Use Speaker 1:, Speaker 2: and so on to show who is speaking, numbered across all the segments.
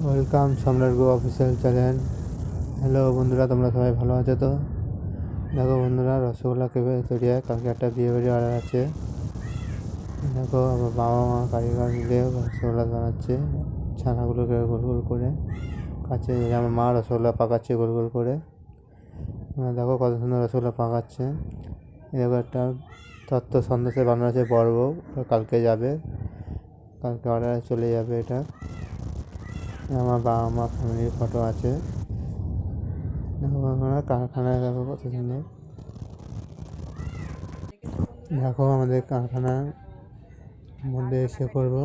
Speaker 1: Welcome সম্রাট গো official channel. Hello বন্ধুরা, তোমরা সবাই ভালো আছো তো? দেখো বন্ধুরা, রসগোল্লা কেবে তৈরি হয়। কালকে একটা বিয়েবাড়ি অর্ডার আছে। দেখো আমার বাবা মা কারিগর মিলে রসগোল্লা বানাচ্ছে। ছানাগুলোকে গোল গোল করে কাছে আমার মা রসগোল্লা পাকাচ্ছে গোল গোল করে। দেখো কত সুন্দর রসগোল্লা পাকাচ্ছে। এরকম একটা তত্ত্ব সন্দেশে বানানো আছে পর্ব, কালকে যাবে, কালকে অর্ডারে চলে যাবে এটা। আমার বাবা মা ফ্যামিলির ফটো আছে। দেখো আমরা কারখানায়, দেখো কত সুন্দর। দেখো আমাদের কারখানার মধ্যে এসে করবো।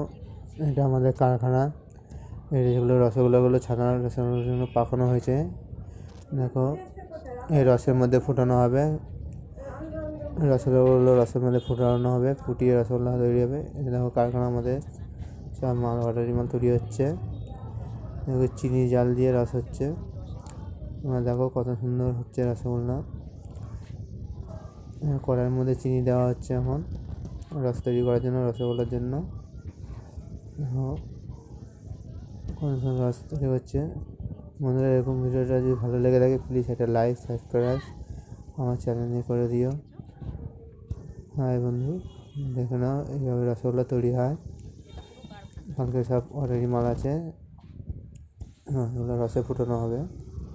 Speaker 1: এটা আমাদের কারখানা। এই যেগুলো রসগোল্লাগুলো ছানার রসগোল্লার জন্য পাকানো হয়েছে। দেখো এই রসের মধ্যে ফুটানো হবে। রসগোল্লাগুলো রসের মধ্যে ফুটানো হবে, ফুটিয়ে রসগোল্লা তৈরি হবে। এটা দেখো কারখানা আমাদের সব মাল অর্ডারি মাল তৈরি হচ্ছে। দেখো চিনি জাল দিয়ে রস হচ্ছে। তোমরা দেখো কত সুন্দর হচ্ছে রসগোল্লা। কড়াইয়ের মধ্যে চিনি দেওয়া হচ্ছে এখন রস তৈরি করার জন্য, রসগোল্লার জন্য। কত সুন্দর রস তৈরি হচ্ছে। বন্ধুরা, এরকম ভিডিওটা যদি ভালো লেগে থাকে প্লিজ একটা লাইক সাবস্ক্রাইব আমার চ্যানেলে করে দিও। হাই বন্ধু, দেখে নাও এইভাবে রসগোল্লা তৈরি হয়। কালকে সব অর্ডারি মাল আছে, রসে ফুটানো হবে,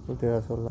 Speaker 1: ফুটে রসগোল্লা।